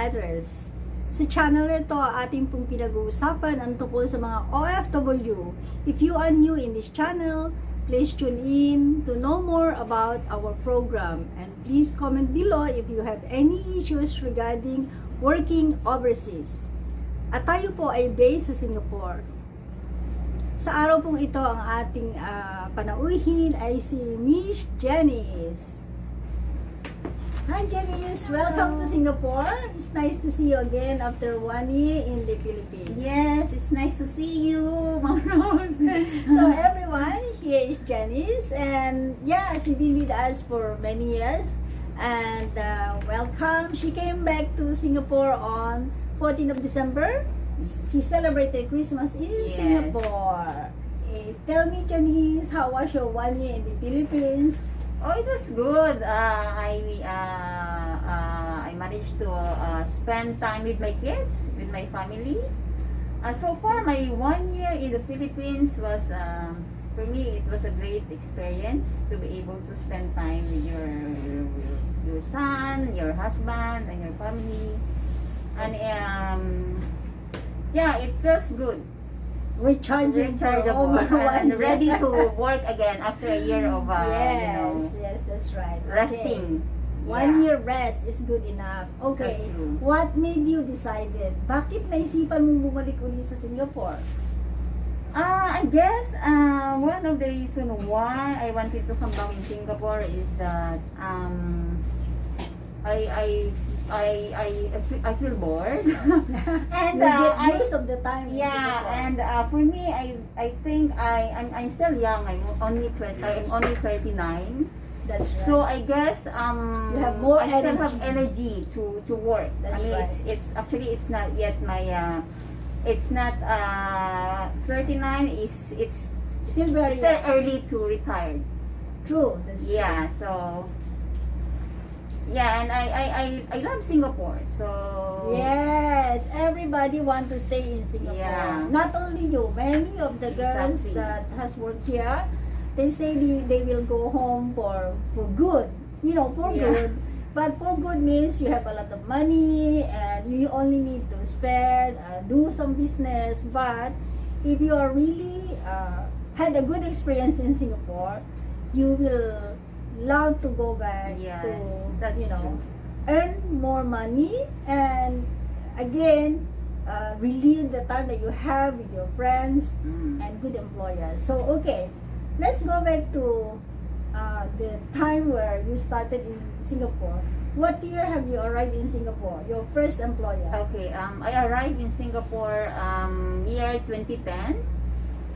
Expatriate. Sa channel ito, ating pong pinag-uusapan ang tungkol sa mga OFW. If you are new in this channel, please tune in to know more about our program. And please comment below if you have any issues regarding working overseas. At tayo po ay based sa Singapore. Sa araw pong ito, ang ating panauhin ay si Miss Janice. Hi Janice, welcome to Singapore. It's nice to see you again after 1 year in the Philippines. Yes, it's nice to see you, Ma'am Rose. So everyone, here is Janice, and yeah, she's been with us for many years. And welcome. She came back to Singapore on 14th of December. She celebrated Christmas in Singapore. Tell me, Janice, how was your 1 year in the Philippines? Oh, it was good. I managed to spend time with my kids, with my family. So far, my 1 year in the Philippines was, for me, it was a great experience to be able to spend time with your son, your husband, and your family. And yeah, it feels good. Rechargeable and ready to work again after a year of yes, that's right. Resting. Okay. 1 year rest is good enough. Okay. That's true. What made you decided? Bakit naisipan mong bumalik ulit sa Singapore? I guess one of the reasons why I wanted to come back in Singapore is that I feel bored and most of the time and for me I think I'm still young. I'm only 39. That's right. So I guess you have more I still have energy to work. That's I mean right. it's actually it's not yet my it's not 39 is it's still very still early to retire. True. That's Yeah, true. so yeah, and I love Singapore. So Yes, everybody want to stay in Singapore. Yeah. Not only you, many of the girls Exactly. that has worked here, they say they will go home for good. You know, for Yeah. good. But for good means you have a lot of money and you only need to spend, do some business. But if you are really had a good experience in Singapore, you will love to go back Yes, to that's true. earn more money and again relieve the time that you have with your friends and good employers. So okay, let's go back to the time where you started in Singapore. What year have you arrived in Singapore? Your first employer? Okay, I arrived in Singapore year 2010.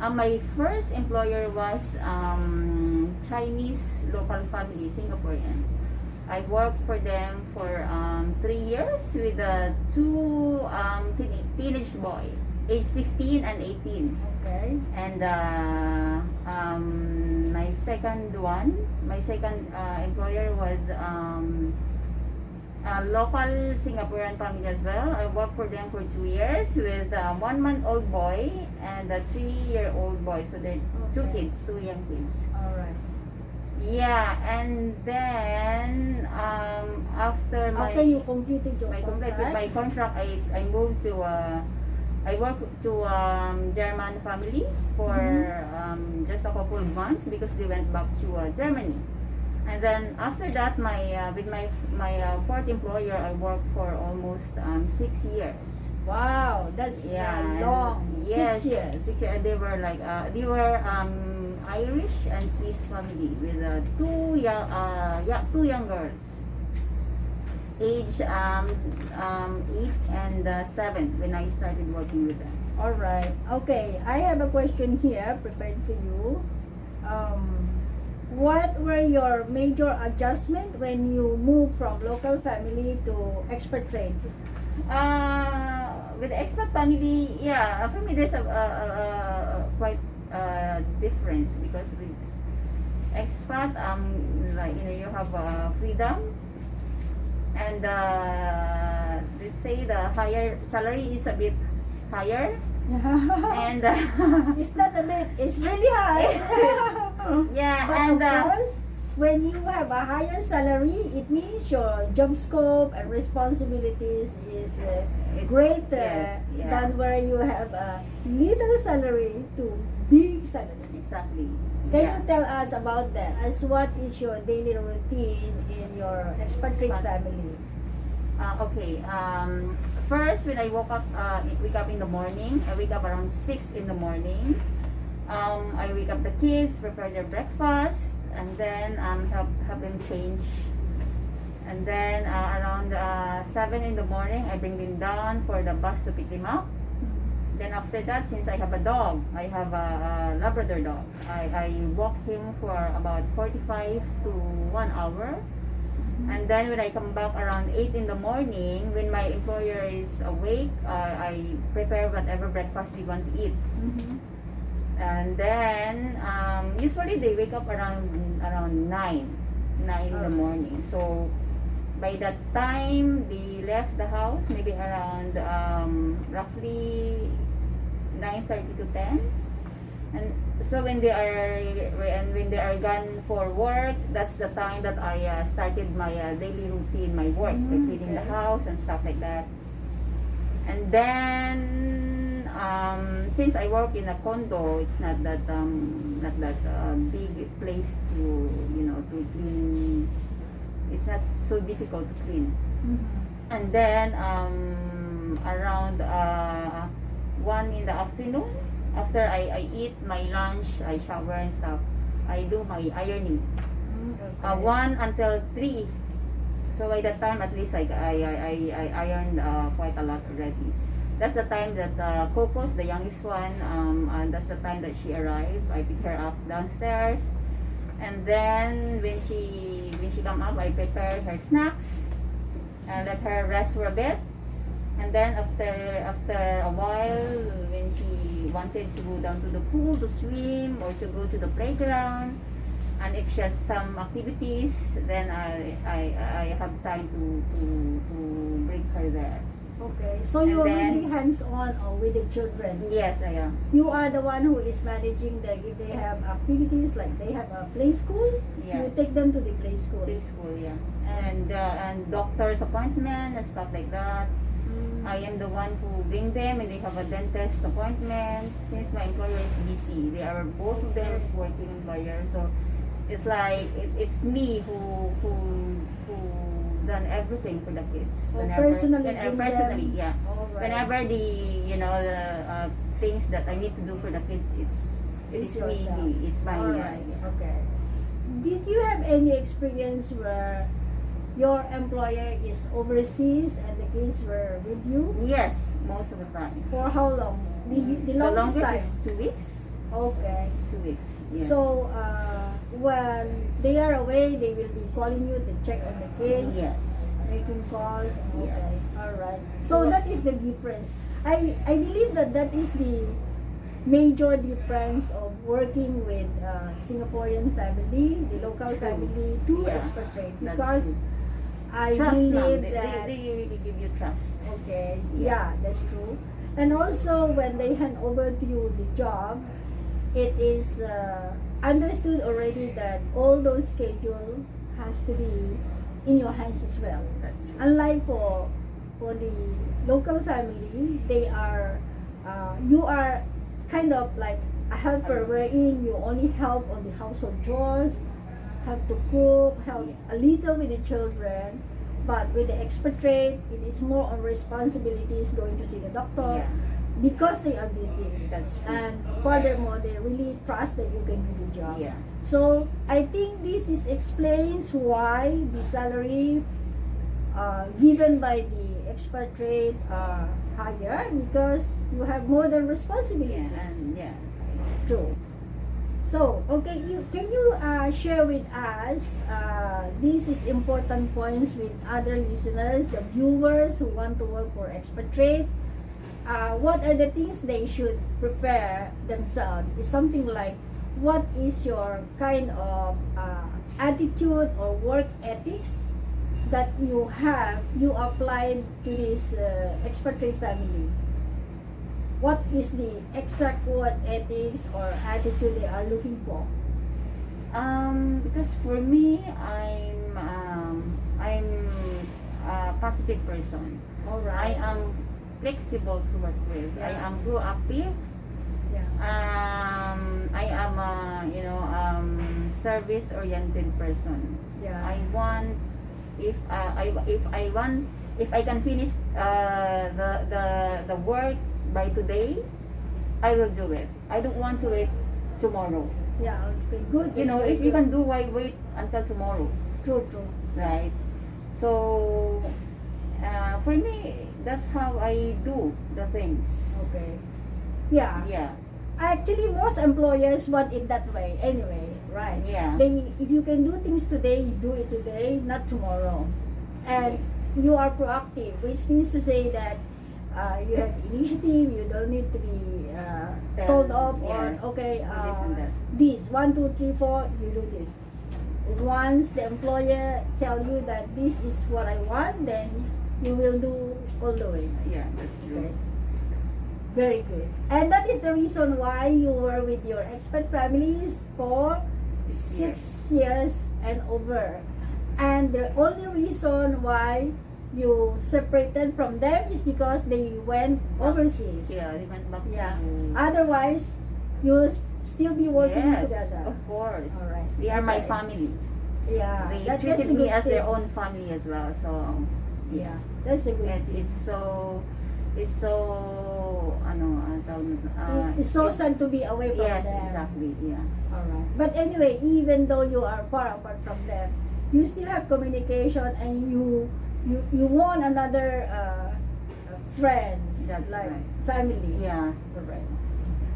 My first employer was Chinese local family, Singaporean. I worked for them for 3 years with two teenage boy, age 15 and 18. Okay. And my second employer was a local Singaporean family as well. I worked for them for 2 years with a 1-month-old boy and a 3-year-old boy. So they're two young kids. All right. Yeah, and then after you completed your my contract, I moved to I worked to German family for just a couple of months because they went back to Germany. And then after that, with my fourth employer, I worked for almost 6 years. Wow, that's long. Yes, 6 years. 6 years. They were Irish and Swiss family with two young girls, age 8 and 7 when I started working with them. All right. Okay, I have a question here prepared for you. What were your major adjustment when you moved from local family to expatriate? With the expat family, yeah, for me there's a quite difference because with expat, like you have freedom, and let's say the higher salary is a bit higher, and It's not a bit, it's really high. yeah, But and of course, when you have a higher salary, it means your job scope and responsibilities is It's- greater yes, yeah. than where you have a little salary to big salary. Exactly. Can Yeah. you tell us about that? As what is your daily routine in your expatriate family? Okay. First, when I wake up in the morning. I wake up around 6 in the morning. I wake up the kids, prepare their breakfast, and then help them change. And then around 7 in the morning, I bring them down for the bus to pick them up. Then after that, since I have a dog, I have a Labrador dog. I walk him for about 45 to 1 hour. And then when I come back around 8 in the morning, when my employer is awake, I prepare whatever breakfast they want to eat. Mm-hmm. And then usually they wake up around 9 in the morning. So by that time they left the house, maybe around roughly 9:30 to 10. And so when they are gone for work, that's the time that I started my daily routine, my work, like cleaning the house and stuff like that. And then since I work in a condo, it's not that big place to to clean. It's not so difficult to clean. Mm-hmm. And then around 1 in the afternoon, after I eat my lunch, I shower and stuff, I do my ironing. Okay. 1 until 3. So by that time, at least I ironed quite a lot already. That's the time that Cocos, the youngest one, and that's the time that she arrived. I pick her up downstairs, and then when she come up, I prepare her snacks and let her rest for a bit. And then after a while, when she wanted to go down to the pool to swim or to go to the playground, and if she has some activities, then I have time to bring her there. Okay, so you're And then- really hands-on with the children. Yes, I am. You are the one who is managing if they have activities, like they have a play school, you Yes. take them to the play school. Preschool, yeah. And doctor's appointment and stuff like that. Mm. I am the one who bring them, and they have a dentist appointment. Since my employer is busy, they are both of them is working employer, so it's like it's me who done everything for the kids. Oh, personally whenever, bring personally, them? yeah. All right. Whenever the things that I need to do for the kids, it's yourself. me. It's my All yeah, right. yeah. Okay. Did you have any experience where your employer is overseas and the kids were with you? Yes, most of the time. For how long? The The longest longest time? is 2 weeks. Okay. 2 weeks. Yeah. So, when they are away, they will be calling you to check on the kids, yes. making calls. Okay, Yeah. all right. So that is the difference. I believe that is the major difference of working with Singaporean family, the local True. family, to Yeah, expatriate, that's because true. I Trust now. believe They that. really give you trust. Okay, Yeah. yeah, that's true. And also, when they hand over to you the job, it is understood already that all those schedule has to be in your hands as well. That's true. Unlike for the local family, they are you are kind of like a helper, wherein you only help on the household chores, help to cook, help a little with the children. But with the expatriate, it is more on responsibilities, going to see the doctor, Yeah. because they are busy. That's true. And furthermore, they really trust that you can do the job. Yeah. So I think this explains why the salary given by the expatriate are higher, because you have more than responsibilities. Yeah, and yeah. True. So, okay, can you share with us these is important points with other listeners, the viewers who want to work for expatriate? What are the things they should prepare themselves? It's something like, what is your kind of attitude or work ethics that you applied to this expatriate family? What is the exact work ethics or attitude they are looking for? Because for me, I'm a positive person. All I right. am flexible to work with. I Yeah. am proactive. Yeah. I am a service oriented person. Yeah. I want if I can finish the work by today, I will do it. I don't want to wait tomorrow. Yeah. Okay. Good. You It's know, very if you good. can do, why wait until tomorrow, True. True. right? So for me, that's how I do the things. Okay. Yeah. Yeah. Actually, most employers want it that way anyway, right? Yeah. If you can do things today, you do it today, not tomorrow. And you are proactive, which means to say that you have initiative. You don't need to be told off Yes. or okay, This and that. this 1, 2, 3, 4. You do this. Once the employer tell you that this is what I want, then you will do all the way. Yeah, that's true. Okay. Very good. And that is the reason why you were with your expat families for 6 years and over. And the only reason why you separated from them is because they went overseas. Yeah, they went back Yeah. to... Otherwise, you'll still be working Yes, together. of course. All right. They are my Okay. family. Yeah. They that's treated a me good as their thing. own family as well. So Yeah. That's a good thing. it's so It's so sad to be away from yes, them. exactly. Yeah. Alright. But anyway, even though you are far apart from them, you still have communication and you want another friends, That's like right. family. Yeah. Alright.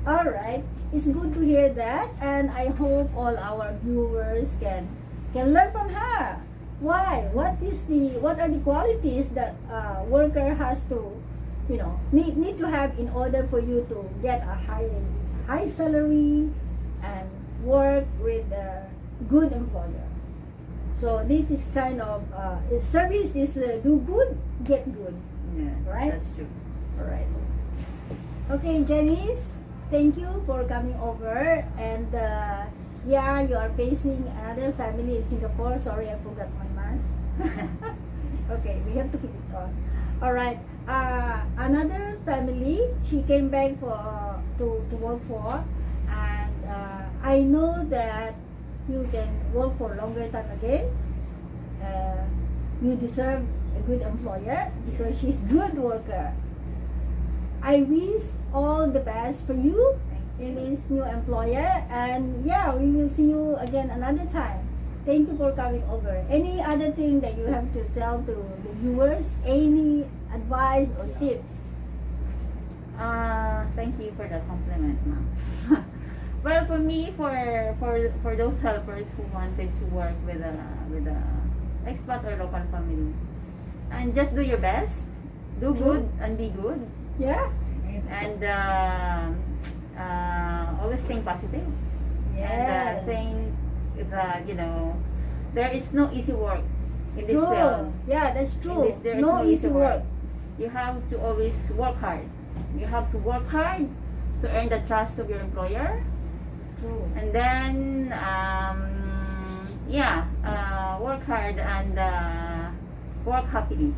Alright. It's good to hear that, and I hope all our viewers can learn from her. Why? What are the qualities that worker has to need to have in order for you to get a high salary and work with a good employer. So this is kind of service is do good, get good. Yeah. Right? That's true. Alright. Okay, Janice, thank you for coming over. And yeah, you are facing another family in Singapore. Sorry, I forgot my mask. Okay, we have to keep it on. Alright. Another family, she came back to work for, and I know that you can work for longer time again. You deserve a good employer because she's good worker. I wish all the best for you in this new employer, and yeah, we will see you again another time. Thank you for coming over. Any other thing that you have to tell to the viewers? Any advice or tips? Thank you for the compliment, ma'am. Well, for me, for those helpers who wanted to work with a expat or local family, and just do your best, do good and be good, Yeah. and always think positive. Yes. And think that there is no easy work in this True. field. Yeah, that's true. There is No easy work. You have to always work hard. You have to work hard to earn the trust of your employer, True. and then work hard and work happily.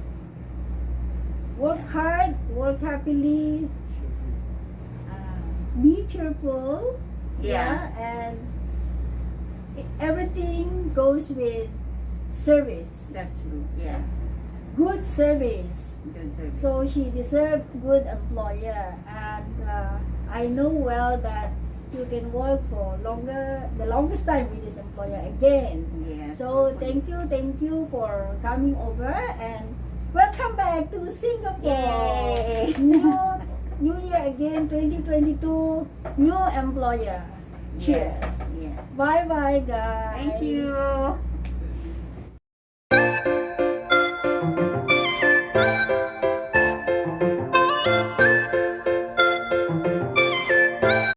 Work hard, work happily, be cheerful. Yeah. And everything goes with service. That's true. Yeah. Good service. Good service. So she deserved good employer, and I know well that you can work for the longest time with this employer again. Yes. So thank you for coming over, and welcome back to Singapore. Yay. New year again, 2022, new employer. Cheers. Yes. Bye bye, guys. Thank you.